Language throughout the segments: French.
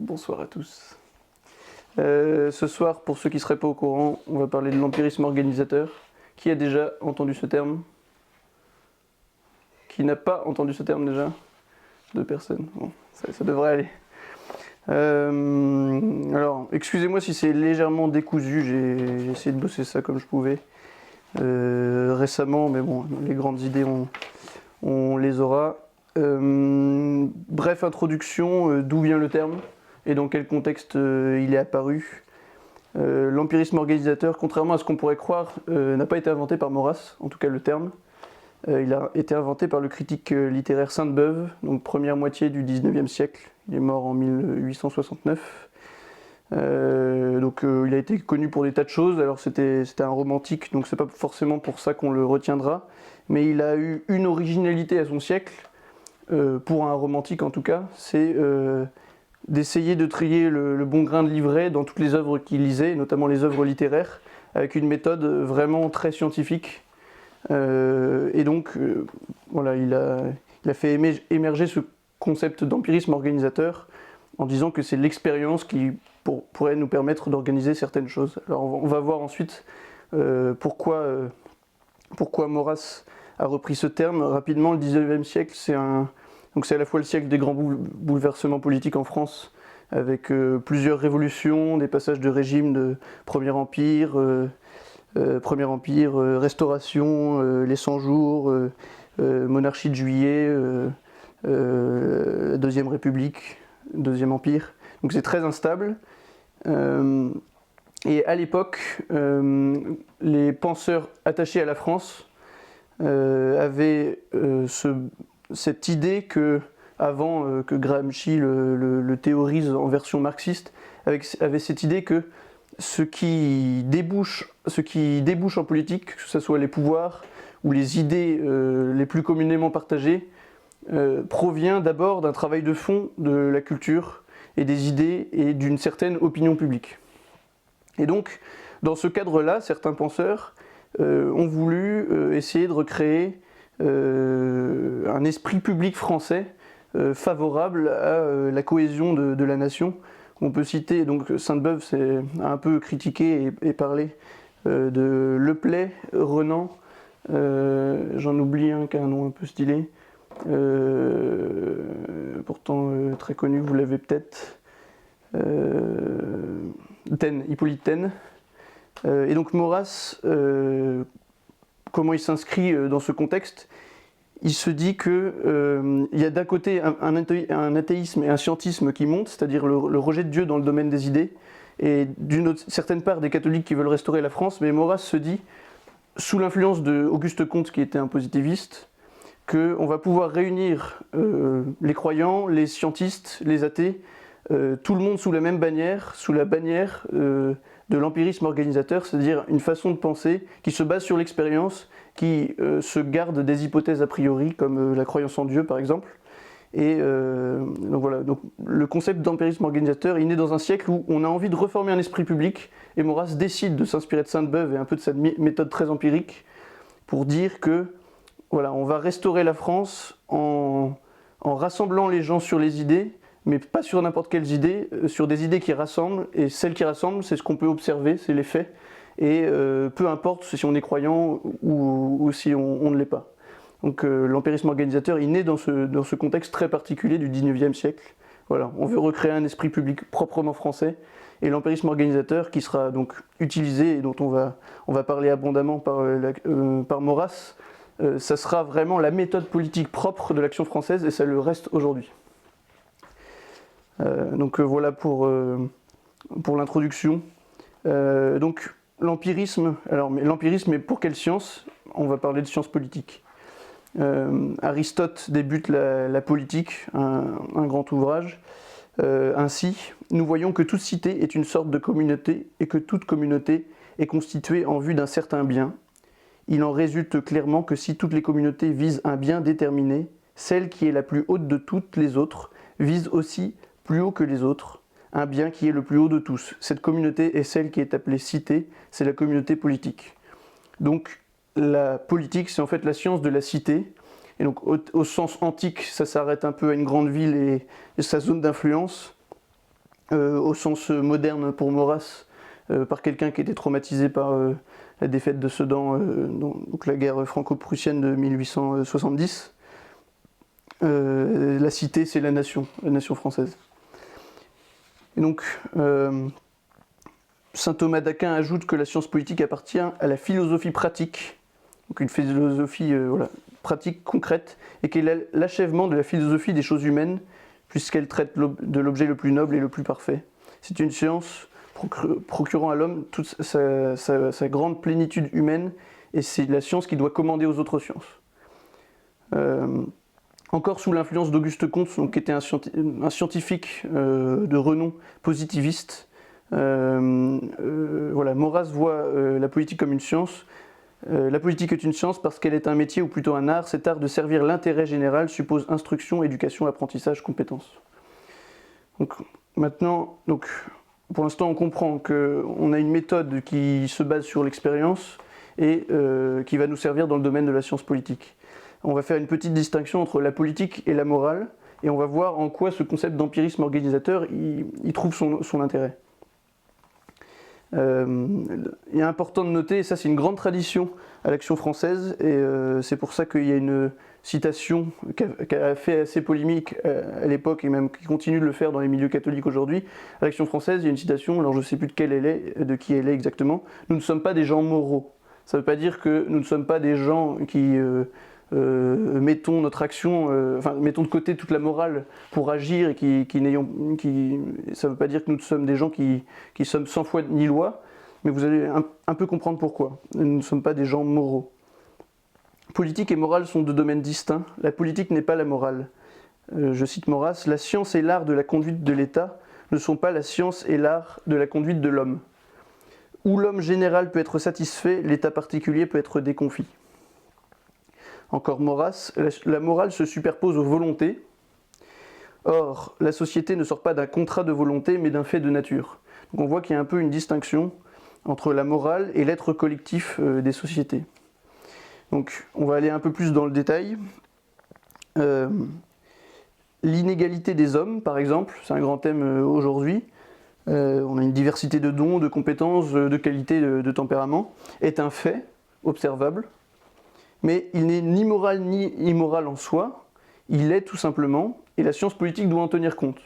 Bonsoir à tous. Ce soir, pour ceux qui ne seraient pas au courant, on va parler de l'empirisme organisateur. Qui a déjà entendu ce terme? Qui n'a pas entendu ce terme déjà? 2 personnes. Bon, ça devrait aller. Alors, excusez-moi si c'est légèrement décousu, j'ai essayé de bosser ça comme je pouvais récemment, mais bon, les grandes idées, on les aura. Bref, introduction, d'où vient le terme et dans quel contexte il est apparu. L'empirisme organisateur, contrairement à ce qu'on pourrait croire, n'a pas été inventé par Maurras, en tout cas le terme. Il a été inventé par le critique littéraire Sainte-Beuve, donc première moitié du 19e siècle. Il est mort en 1869. Il a été connu pour des tas de choses. Alors c'était un romantique, donc c'est pas forcément pour ça qu'on le retiendra. Mais il a eu une originalité à son siècle, pour un romantique en tout cas, c'est d'essayer de trier le bon grain de livret dans toutes les œuvres qu'il lisait, notamment les œuvres littéraires, avec une méthode vraiment très scientifique. Voilà, il a fait émerger ce concept d'empirisme organisateur en disant que c'est l'expérience qui pourrait nous permettre d'organiser certaines choses. Alors on va voir ensuite pourquoi Maurras a repris ce terme. Rapidement, le 19e siècle, c'est à la fois le siècle des grands bouleversements politiques en France, avec plusieurs révolutions, des passages de régime de Premier Empire, Restauration, les 100 jours, Monarchie de Juillet, Deuxième République, Deuxième Empire. Donc c'est très instable. Et à l'époque, les penseurs attachés à la France avaient cette idée que, avant que Gramsci le théorise en version marxiste, avait cette idée que ce qui débouche en politique, que ce soit les pouvoirs ou les idées les plus communément partagées, provient d'abord d'un travail de fond de la culture et des idées et d'une certaine opinion publique. Et donc, dans ce cadre-là, certains penseurs ont voulu essayer de recréer un esprit public français favorable à la cohésion de la nation. On peut citer, donc Sainte-Beuve a un peu critiqué et parlé de Leplay, Renan, j'en oublie un qui a un nom un peu stylé, pourtant très connu, vous l'avez peut-être, Hippolyte Taine. Et donc Maurras, comment il s'inscrit dans ce contexte? Il se dit qu'il y a d'un côté un athéisme et un scientisme qui montent, c'est-à-dire le rejet de Dieu dans le domaine des idées, et d'une certaine part des catholiques qui veulent restaurer la France, mais Maurras se dit, sous l'influence d'Auguste Comte qui était un positiviste, qu'on va pouvoir réunir les croyants, les scientistes, les athées, tout le monde sous la même bannière, sous la bannière de l'empirisme organisateur, c'est-à-dire une façon de penser qui se base sur l'expérience, qui se garde des hypothèses a priori, comme la croyance en Dieu par exemple. Et donc voilà, donc, le concept d'empirisme organisateur, il naît dans un siècle où on a envie de reformer un esprit public, et Maurras décide de s'inspirer de Sainte-Beuve et un peu de cette méthode très empirique, pour dire que voilà, on va restaurer la France en rassemblant les gens sur les idées, mais pas sur n'importe quelles idées, sur des idées qui rassemblent, et celles qui rassemblent, c'est ce qu'on peut observer, c'est les faits, et peu importe si on est croyant ou si on ne l'est pas. Donc l'empirisme organisateur, il naît dans ce contexte très particulier du 19e siècle. Voilà, on veut recréer un esprit public proprement français, et l'empirisme organisateur qui sera donc utilisé, et dont on va parler abondamment par Maurras, ça sera vraiment la méthode politique propre de l'action française, et ça le reste aujourd'hui. Voilà pour l'introduction. Donc l'empirisme, mais l'empirisme est pour quelle science? On va parler de sciences politiques. Aristote débute la politique, un grand ouvrage. Ainsi, nous voyons que toute cité est une sorte de communauté et que toute communauté est constituée en vue d'un certain bien. Il en résulte clairement que si toutes les communautés visent un bien déterminé, celle qui est la plus haute de toutes les autres vise aussi plus haut que les autres, un bien qui est le plus haut de tous. Cette communauté est celle qui est appelée cité, c'est la communauté politique. Donc la politique, c'est en fait la science de la cité, et donc au sens antique, ça s'arrête un peu à une grande ville et sa zone d'influence. au sens moderne pour Maurras, par quelqu'un qui était traumatisé par la défaite de Sedan, donc la guerre franco-prussienne de 1870. La cité, c'est la nation française. Et donc, saint Thomas d'Aquin ajoute que la science politique appartient à la philosophie pratique, donc une philosophie pratique, concrète, et qu'elle est l'achèvement de la philosophie des choses humaines, puisqu'elle traite de l'objet le plus noble et le plus parfait. C'est une science procurant à l'homme toute sa grande plénitude humaine, et c'est la science qui doit commander aux autres sciences. Encore sous l'influence d'Auguste Comte, donc, qui était un scientifique de renom positiviste, Maurras voit la politique comme une science. La politique est une science parce qu'elle est un métier ou plutôt un art. Cet art de servir l'intérêt général suppose instruction, éducation, apprentissage, compétence. Donc, maintenant, pour l'instant, on comprend qu'on a une méthode qui se base sur l'expérience et qui va nous servir dans le domaine de la science politique. On va faire une petite distinction entre la politique et la morale, et on va voir en quoi ce concept d'empirisme organisateur il trouve son intérêt. Il est important de noter, et ça c'est une grande tradition à l'Action française, et c'est pour ça qu'il y a une citation qui a fait assez polémique à l'époque, et même qui continue de le faire dans les milieux catholiques aujourd'hui. À l'Action française, il y a une citation, alors je ne sais plus de qui elle est exactement. Nous ne sommes pas des gens moraux. Ça ne veut pas dire que nous ne sommes pas des gens qui mettons notre action, mettons de côté toute la morale pour agir, et ça ne veut pas dire que nous sommes des gens qui sommes sans foi ni loi, mais vous allez un peu comprendre pourquoi. Nous ne sommes pas des gens moraux. Politique et morale sont deux domaines distincts. La politique n'est pas la morale. Je cite Maurras, « La science et l'art de la conduite de l'État ne sont pas la science et l'art de la conduite de l'homme. Où l'homme général peut être satisfait, l'État particulier peut être déconfit. » Encore Maurras, la morale se superpose aux volontés. Or, la société ne sort pas d'un contrat de volonté, mais d'un fait de nature. Donc on voit qu'il y a un peu une distinction entre la morale et l'être collectif des sociétés. Donc on va aller un peu plus dans le détail. L'inégalité des hommes, par exemple, c'est un grand thème aujourd'hui. On a une diversité de dons, de compétences, de qualités, de tempéraments, est un fait observable. Mais il n'est ni moral ni immoral en soi, il est tout simplement, et la science politique doit en tenir compte.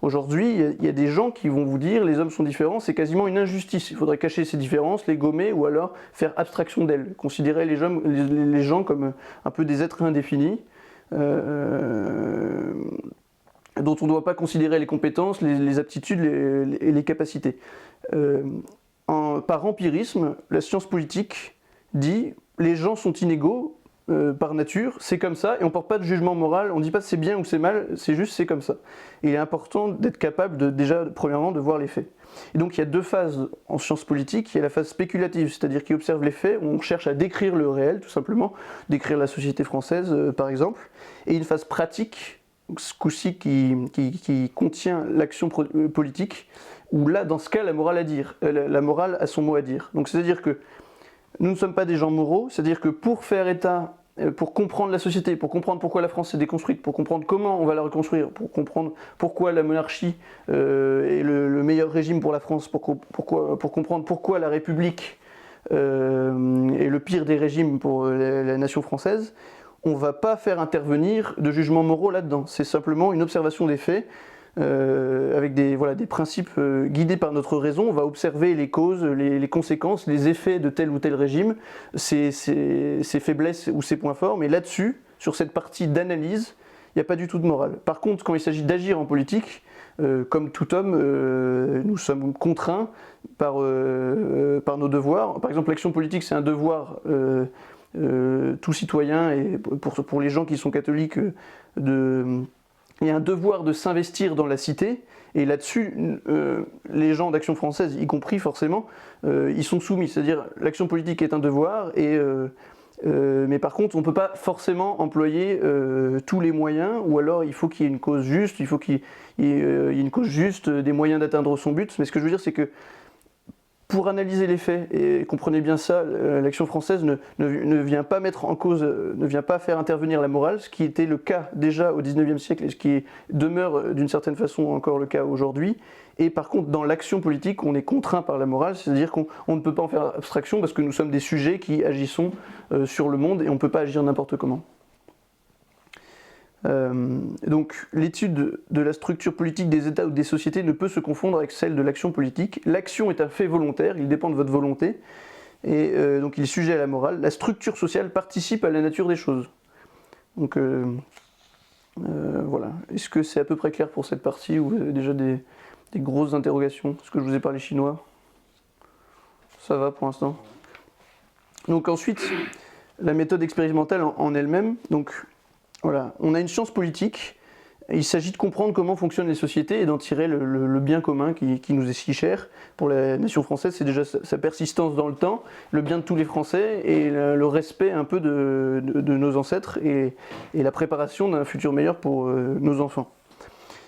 Aujourd'hui, il y a des gens qui vont vous dire les hommes sont différents, c'est quasiment une injustice. Il faudrait cacher ces différences, les gommer, ou alors faire abstraction d'elles, considérer les gens comme un peu des êtres indéfinis, dont on ne doit pas considérer les compétences, les aptitudes et les capacités. Par empirisme, la science politique dit les gens sont inégaux par nature, c'est comme ça, et on ne porte pas de jugement moral, on ne dit pas c'est bien ou c'est mal, c'est juste c'est comme ça. Et il est important d'être capable déjà, premièrement, de voir les faits. Et donc il y a deux phases en sciences politiques. Il y a la phase spéculative, c'est-à-dire qui observe les faits, où on cherche à décrire le réel, tout simplement, décrire la société française, par exemple, et une phase pratique, ce coup-ci qui contient l'action politique, où là, dans ce cas, la morale a son mot à dire. Donc c'est-à-dire que nous ne sommes pas des gens moraux, c'est-à-dire que pour faire état, pour comprendre la société, pour comprendre pourquoi la France s'est déconstruite, pour comprendre comment on va la reconstruire, pour comprendre pourquoi la monarchie est le meilleur régime pour la France, pour comprendre pourquoi la République est le pire des régimes pour la nation française, on ne va pas faire intervenir de jugements moraux là-dedans. C'est simplement une observation des faits, avec des principes guidés par notre raison. On va observer les causes, les conséquences, les effets de tel ou tel régime, ses faiblesses ou ses points forts, mais là-dessus, sur cette partie d'analyse, il n'y a pas du tout de morale. Par contre, quand il s'agit d'agir en politique, comme tout homme, nous sommes contraints par nos devoirs. Par exemple, l'action politique, c'est un devoir tout citoyen, et pour les gens qui sont catholiques, il y a un devoir de s'investir dans la cité, et là-dessus, les gens d'Action française, y compris forcément, ils sont soumis. C'est-à-dire, l'action politique est un devoir, mais par contre, on ne peut pas forcément employer tous les moyens, ou alors il faut qu'il y ait une cause juste, il faut qu'il y ait une cause juste, des moyens d'atteindre son but. Mais ce que je veux dire, c'est que pour analyser les faits, et comprenez bien ça, l'Action française ne vient pas mettre en cause, ne vient pas faire intervenir la morale, ce qui était le cas déjà au XIXe siècle et ce qui demeure d'une certaine façon encore le cas aujourd'hui. Et par contre, dans l'action politique, on est contraint par la morale, c'est-à-dire qu'on ne peut pas en faire abstraction parce que nous sommes des sujets qui agissons sur le monde et on ne peut pas agir n'importe comment. Donc l'étude de la structure politique des États ou des sociétés ne peut se confondre avec celle de l'action politique. L'action est un fait volontaire, il dépend de votre volonté, et donc il est sujet à la morale. La structure sociale participe à la nature des choses. Donc voilà. Est-ce que c'est à peu près clair pour cette partie, ou vous avez déjà des grosses interrogations? Est-ce que je vous ai parlé chinois? Ça va pour l'instant. Donc ensuite, la méthode expérimentale en elle-même. Donc voilà, on a une science politique, il s'agit de comprendre comment fonctionnent les sociétés et d'en tirer le bien commun qui nous est si cher. Pour la nation française, c'est déjà sa persistance dans le temps, le bien de tous les Français et le respect un peu de nos ancêtres et la préparation d'un futur meilleur pour nos enfants.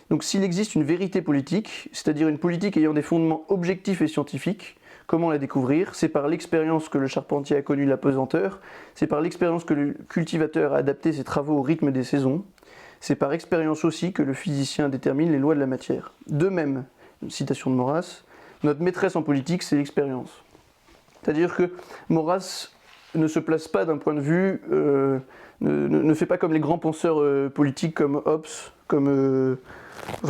Donc s'il existe une vérité politique, c'est-à-dire une politique ayant des fondements objectifs et scientifiques, comment la découvrir? C'est par l'expérience que le charpentier a connu la pesanteur, c'est par l'expérience que le cultivateur a adapté ses travaux au rythme des saisons, c'est par expérience aussi que le physicien détermine les lois de la matière. De même, une citation de Maurras, notre maîtresse en politique, c'est l'expérience. C'est-à-dire que Maurras ne se place pas d'un point de vue, ne fait pas comme les grands penseurs politiques comme Hobbes,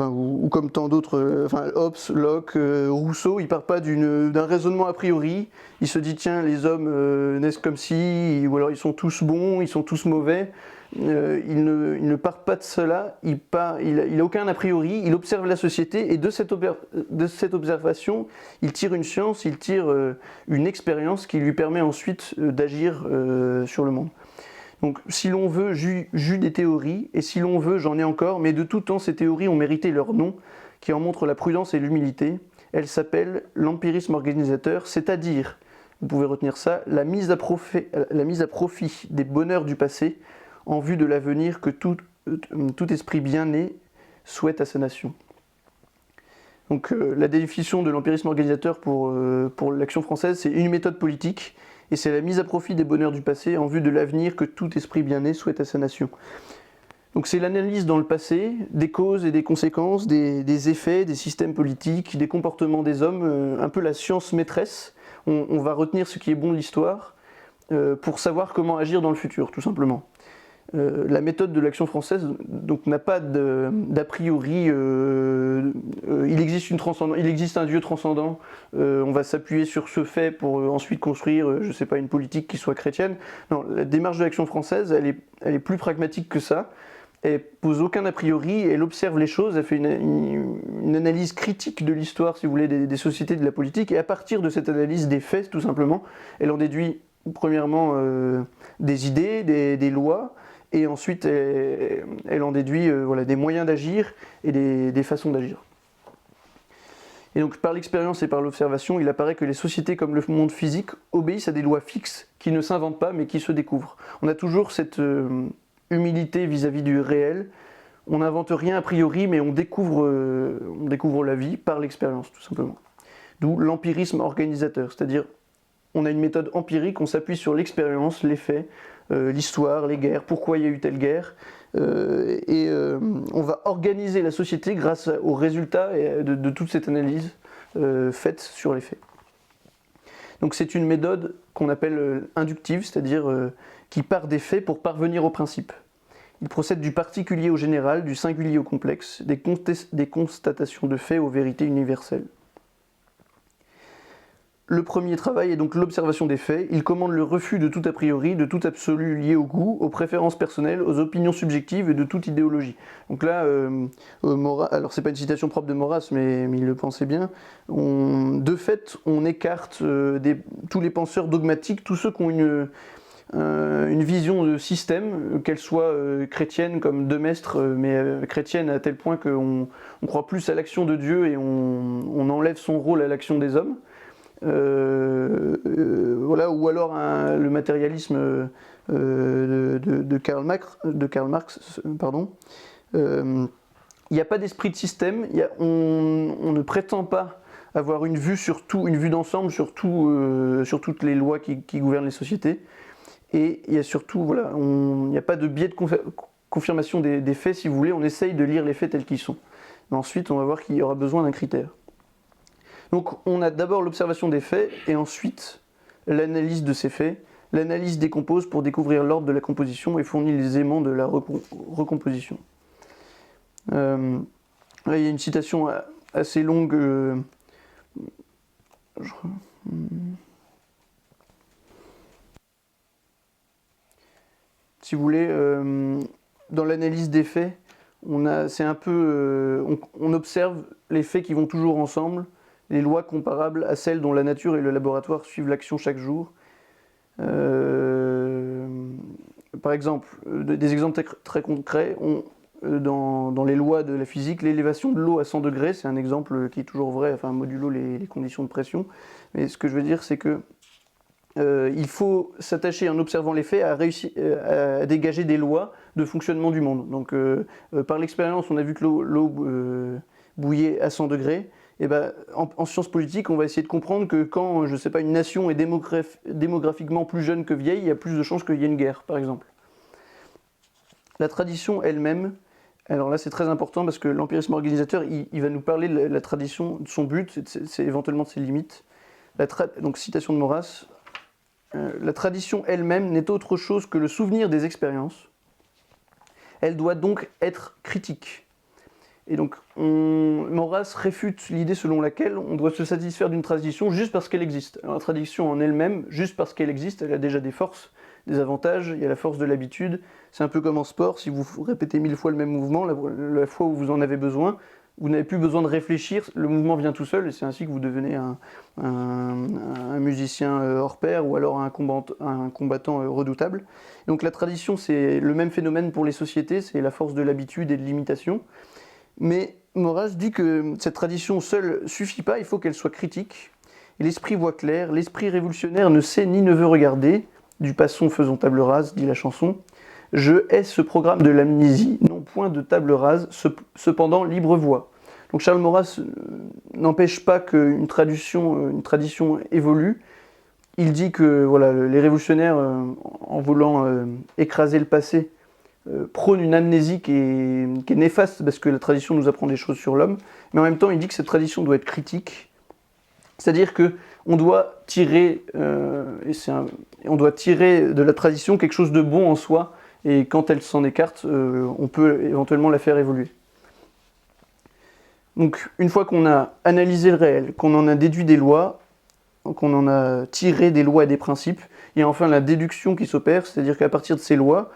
ou comme tant d'autres, Hobbes, Locke, Rousseau. Il ne part pas d'un raisonnement a priori, il se dit tiens, les hommes naissent comme ci, ou alors ils sont tous bons, ils sont tous mauvais. Il ne part pas de cela, il n'a aucun a priori, il observe la société et de cette observation, il tire une science, il tire une expérience qui lui permet ensuite d'agir sur le monde. Donc si l'on veut, j'eus des théories, et si l'on veut, j'en ai encore, mais de tout temps ces théories ont mérité leur nom, qui en montre la prudence et l'humilité. Elles s'appellent l'empirisme organisateur, c'est-à-dire, vous pouvez retenir ça, la mise à profit des bonheurs du passé, en vue de l'avenir que tout esprit bien né souhaite à sa nation. Donc la définition de l'empirisme organisateur pour l'action française, c'est une méthode politique, et c'est la mise à profit des bonheurs du passé en vue de l'avenir que tout esprit bien né souhaite à sa nation. Donc c'est l'analyse dans le passé des causes et des conséquences, des effets, des systèmes politiques, des comportements des hommes, un peu la science maîtresse. On va retenir ce qui est bon de l'histoire pour savoir comment agir dans le futur, tout simplement. La méthode de l'action française donc n'a pas d'a priori, il existe un Dieu transcendant, on va s'appuyer sur ce fait pour ensuite construire, je ne sais pas, une politique qui soit chrétienne. Non, la démarche de l'action française, elle est plus pragmatique que ça. Elle pose aucun a priori, elle observe les choses, elle fait une analyse critique de l'histoire, si vous voulez, des sociétés, de la politique, et à partir de cette analyse des faits, tout simplement, elle en déduit premièrement des idées, des lois, et ensuite elle en déduit des moyens d'agir et des façons d'agir. Et donc par l'expérience et par l'observation, il apparaît que les sociétés comme le monde physique obéissent à des lois fixes qui ne s'inventent pas mais qui se découvrent. On a toujours cette humilité vis-à-vis du réel, on n'invente rien a priori mais on découvre la vie par l'expérience tout simplement. D'où l'empirisme organisateur, c'est-à-dire on a une méthode empirique, on s'appuie sur l'expérience, les faits, l'histoire, les guerres, pourquoi il y a eu telle guerre, on va organiser la société grâce aux résultats de toute cette analyse faite sur les faits. Donc c'est une méthode qu'on appelle inductive, c'est-à-dire qui part des faits pour parvenir au principe. Il procède du particulier au général, du singulier au complexe, des constatations de faits aux vérités universelles. Le premier travail est donc l'observation des faits. Il commande le refus de tout a priori, de tout absolu lié au goût, aux préférences personnelles, aux opinions subjectives et de toute idéologie. Donc là, alors c'est pas une citation propre de Maurras, mais il le pensait bien. De fait, on écarte tous les penseurs dogmatiques, tous ceux qui ont une vision de système, qu'elle soit chrétienne comme Demestre, mais chrétienne à tel point qu'on croit plus à l'action de Dieu et on enlève son rôle à l'action des hommes. Ou alors le matérialisme de Karl Marx, pardon. Il n'y a pas d'esprit de système, on ne prétend pas avoir une vue sur tout, une vue d'ensemble sur sur toutes les lois qui gouvernent les sociétés. Et il y a surtout, voilà, il n'y a pas de biais de confirmation des faits, si vous voulez, on essaye de lire les faits tels qu'ils sont. Mais ensuite, on va voir qu'il y aura besoin d'un critère. Donc on a d'abord l'observation des faits, et ensuite l'analyse de ces faits. L'analyse décompose pour découvrir l'ordre de la composition et fournit les éléments de la recomposition. Là, il y a une citation assez longue. Si vous voulez, dans l'analyse des faits, on observe les faits qui vont toujours ensemble, les lois comparables à celles dont la nature et le laboratoire suivent l'action chaque jour. Par exemple, des exemples très concrets, dans les lois de la physique, l'élévation de l'eau à 100 degrés, c'est un exemple qui est toujours vrai, enfin modulo les conditions de pression. Mais ce que je veux dire, c'est que il faut s'attacher en observant les faits à dégager des lois de fonctionnement du monde. Donc par l'expérience, on a vu que l'eau bouillait à 100 degrés. Et ben, en sciences politiques, on va essayer de comprendre que quand, je sais pas, une nation est démographiquement plus jeune que vieille, il y a plus de chances qu'il y ait une guerre, par exemple. La tradition elle-même, alors là c'est très important parce que l'empirisme organisateur, il va nous parler de la tradition, de son but, c'est éventuellement de ses limites. Donc citation de Maurras, la tradition elle-même n'est autre chose que le souvenir des expériences. Elle doit donc être critique. Et donc, Maurras réfute l'idée selon laquelle on doit se satisfaire d'une tradition juste parce qu'elle existe. Alors, la tradition en elle-même, juste parce qu'elle existe, elle a déjà des forces, des avantages, il y a la force de l'habitude. C'est un peu comme en sport, si vous répétez 1000 fois le même mouvement, la fois où vous en avez besoin, vous n'avez plus besoin de réfléchir, le mouvement vient tout seul, et c'est ainsi que vous devenez un musicien hors pair, ou alors un combattant redoutable. Donc la tradition, c'est le même phénomène pour les sociétés, c'est la force de l'habitude et de l'imitation. Mais Maurras dit que cette tradition seule ne suffit pas, il faut qu'elle soit critique. Et l'esprit voit clair, l'esprit révolutionnaire ne sait ni ne veut regarder. Du passons faisons table rase, dit la chanson. Je hais ce programme de l'amnésie, non point de table rase, cependant libre voix. Donc Charles Maurras n'empêche pas qu'une tradition évolue. Il dit que voilà, les révolutionnaires, en voulant écraser le passé, prône une amnésie qui est néfaste parce que la tradition nous apprend des choses sur l'homme, mais en même temps il dit que cette tradition doit être critique, c'est-à-dire qu'on doit tirer, on doit tirer de la tradition quelque chose de bon en soi, et quand elle s'en écarte, on peut éventuellement la faire évoluer. Donc une fois qu'on a analysé le réel, qu'on en a déduit des lois, qu'on en a tiré des lois et des principes, il y a enfin la déduction qui s'opère, c'est-à-dire qu'à partir de ces lois,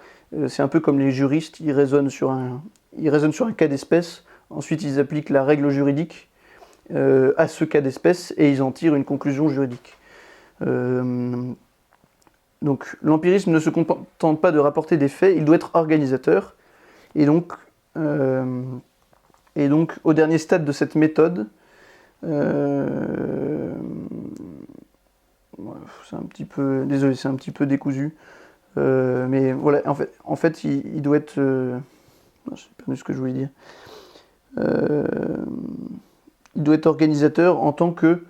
c'est un peu comme les juristes, ils raisonnent sur un cas d'espèce, ensuite ils appliquent la règle juridique à ce cas d'espèce et ils en tirent une conclusion juridique. Donc l'empirisme ne se contente pas de rapporter des faits, il doit être organisateur. Et donc au dernier stade de cette méthode, c'est un petit peu, désolé, c'est un petit peu décousu. Mais voilà, en fait il doit être... je sais pas ce que je voulais dire. Il doit être organisateur en tant que...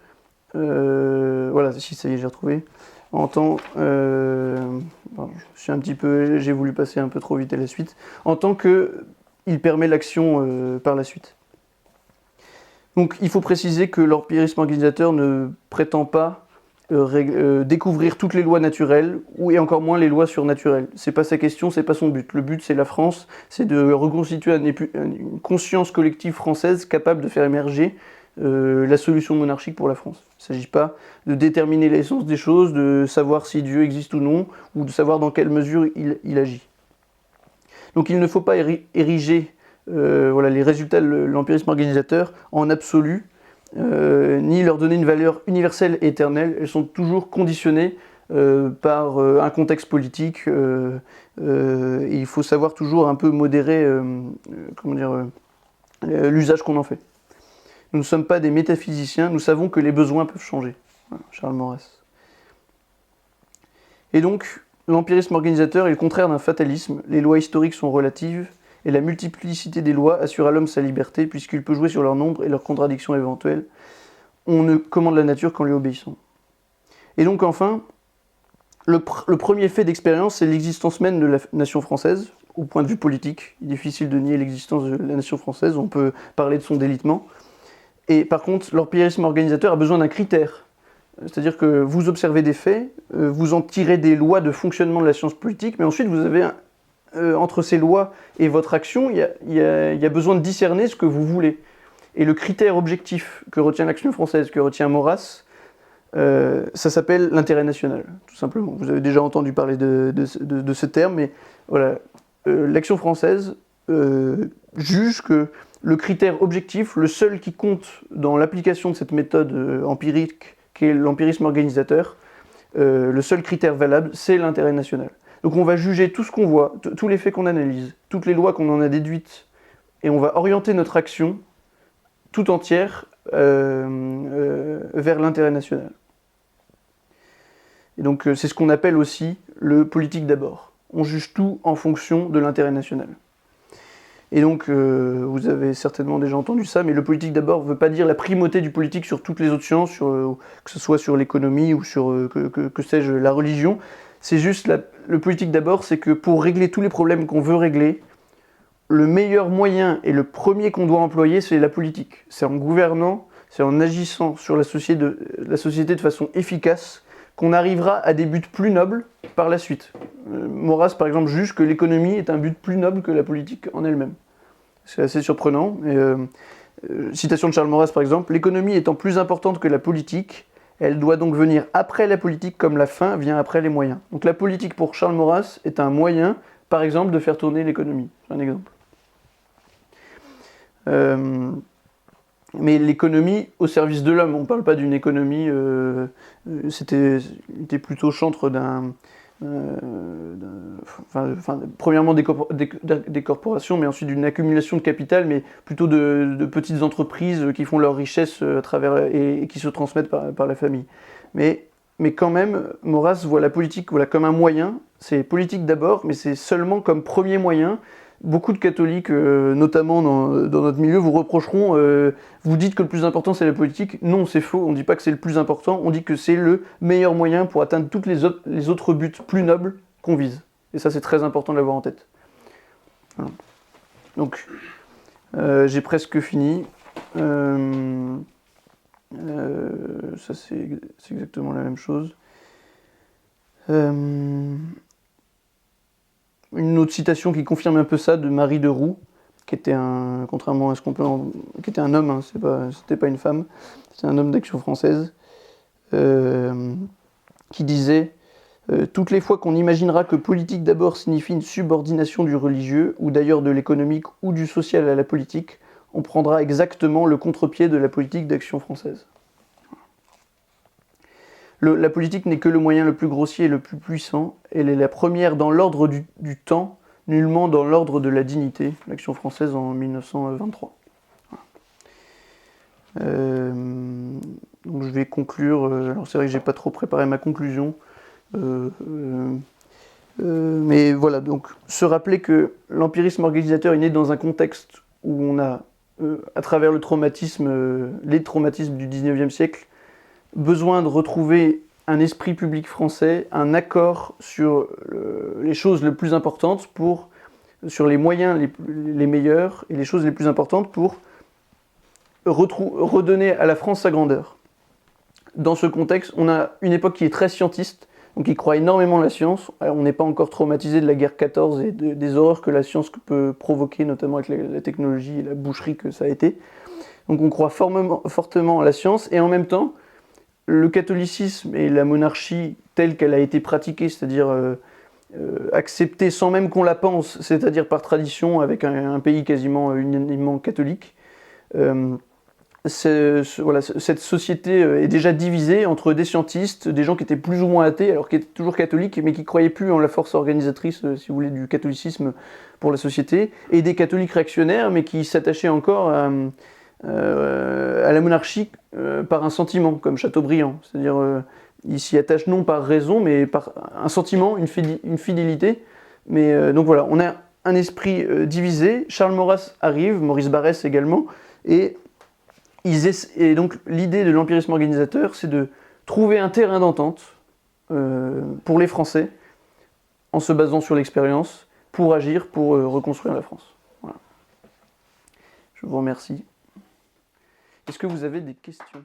voilà, si ça y est, j'ai retrouvé. En tant... j'ai voulu passer un peu trop vite à la suite. En tant que... Il permet l'action par la suite. Donc il faut préciser que l'empirisme organisateur ne prétend pas découvrir toutes les lois naturelles, et encore moins les lois surnaturelles. C'est pas sa question, c'est pas son but. Le but, c'est la France, c'est de reconstituer une conscience collective française capable de faire émerger la solution monarchique pour la France. Il ne s'agit pas de déterminer l'essence des choses, de savoir si Dieu existe ou non, ou de savoir dans quelle mesure il agit. Donc il ne faut pas ériger les résultats de l'empirisme organisateur en absolu, ni leur donner une valeur universelle et éternelle. Elles sont toujours conditionnées par un contexte politique. Et il faut savoir toujours un peu modérer l'usage qu'on en fait. Nous ne sommes pas des métaphysiciens, nous savons que les besoins peuvent changer. Voilà, Charles Maurras. Et donc, l'empirisme organisateur est le contraire d'un fatalisme. Les lois historiques sont relatives, et la multiplicité des lois assure à l'homme sa liberté, puisqu'il peut jouer sur leur nombre et leurs contradictions éventuelles. on ne commande la nature qu'en lui obéissant. Et donc enfin, le premier fait d'expérience, c'est l'existence même de la nation française, au point de vue politique. Il est difficile de nier l'existence de la nation française, on peut parler de son délitement. Et par contre, l'empirisme organisateur a besoin d'un critère. C'est-à-dire que vous observez des faits, vous en tirez des lois de fonctionnement de la science politique, mais ensuite vous avez, entre ces lois et votre action, il y a besoin de discerner ce que vous voulez. Et le critère objectif que retient l'Action française, que retient Maurras, ça s'appelle l'intérêt national, tout simplement. Vous avez déjà entendu parler de ce terme, mais voilà, l'Action française juge que le critère objectif, le seul qui compte dans l'application de cette méthode empirique, qui est l'empirisme organisateur, le seul critère valable, c'est l'intérêt national. Donc on va juger tout ce qu'on voit, tous les faits qu'on analyse, toutes les lois qu'on en a déduites, et on va orienter notre action tout entière vers l'intérêt national. Et donc c'est ce qu'on appelle aussi le politique d'abord. On juge tout en fonction de l'intérêt national. Et donc vous avez certainement déjà entendu ça, mais le politique d'abord ne veut pas dire la primauté du politique sur toutes les autres sciences, que ce soit sur l'économie ou sur, que sais-je, la religion. C'est juste, le politique d'abord, c'est que pour régler tous les problèmes qu'on veut régler, le meilleur moyen et le premier qu'on doit employer, c'est la politique. C'est en gouvernant, c'est en agissant sur la société de façon efficace qu'on arrivera à des buts plus nobles par la suite. Maurras, par exemple, juge que l'économie est un but plus noble que la politique en elle-même. C'est assez surprenant. Citation de Charles Maurras, par exemple, « L'économie étant plus importante que la politique, elle doit donc venir après la politique comme la fin vient après les moyens. » Donc la politique, pour Charles Maurras, est un moyen, par exemple, de faire tourner l'économie. C'est un exemple. Mais l'économie au service de l'homme, on ne parle pas d'une économie, c'était plutôt chantre premièrement des corporations, mais ensuite d'une accumulation de capital, mais plutôt de petites entreprises qui font leur richesse à travers, et qui se transmettent par la famille. Mais quand même, Maurras voit la politique comme un moyen, c'est politique d'abord, mais c'est seulement comme premier moyen. Beaucoup de catholiques, notamment dans notre milieu, vous reprocheront, vous dites que le plus important c'est la politique. Non, c'est faux, on ne dit pas que c'est le plus important, on dit que c'est le meilleur moyen pour atteindre tous les autres buts plus nobles qu'on vise. Et ça c'est très important de l'avoir en tête. Voilà. Donc, j'ai presque fini. Ça c'est exactement la même chose. Une autre citation qui confirme un peu ça, de Marie de Roux, qui était contrairement à ce qu'on peut qui était un homme, hein, c'était pas une femme, c'était un homme d'Action française, qui disait toutes les fois qu'on imaginera que politique d'abord signifie une subordination du religieux, ou d'ailleurs de l'économique ou du social à la politique, on prendra exactement le contre-pied de la politique d'Action française. La politique n'est que le moyen le plus grossier et le plus puissant. Elle est la première dans l'ordre du temps, nullement dans l'ordre de la dignité. L'Action française en 1923. Donc je vais conclure. Alors c'est vrai que j'ai pas trop préparé ma conclusion. Mais voilà, donc se rappeler que l'empirisme organisateur est né dans un contexte où on a, à travers les traumatismes du 19e siècle, besoin de retrouver un esprit public français, un accord sur les choses les plus importantes, sur les moyens les meilleurs et les choses les plus importantes pour redonner à la France sa grandeur. Dans ce contexte, on a une époque qui est très scientiste, donc qui croit énormément à la science. Alors, on n'est pas encore traumatisé de la guerre 14 et des horreurs que la science peut provoquer, notamment avec la technologie et la boucherie que ça a été. Donc on croit fortement à la science, et en même temps, le catholicisme et la monarchie telle qu'elle a été pratiquée, c'est-à-dire acceptée sans même qu'on la pense, c'est-à-dire par tradition avec un pays quasiment unanimement catholique, cette société est déjà divisée entre des scientistes, des gens qui étaient plus ou moins athées, alors qui étaient toujours catholiques, mais qui ne croyaient plus en la force organisatrice, si vous voulez, du catholicisme pour la société, et des catholiques réactionnaires, mais qui s'attachaient encore à la monarchie par un sentiment, comme Chateaubriand. C'est-à-dire, ils s'y attachent non par raison, mais par un sentiment, une fidélité. Mais donc voilà, on a un esprit divisé. Charles Maurras arrive, Maurice Barrès également, et Et donc l'idée de l'empirisme organisateur, c'est de trouver un terrain d'entente pour les Français, en se basant sur l'expérience, pour agir, pour reconstruire la France. Voilà. Je vous remercie. Est-ce que vous avez des questions ?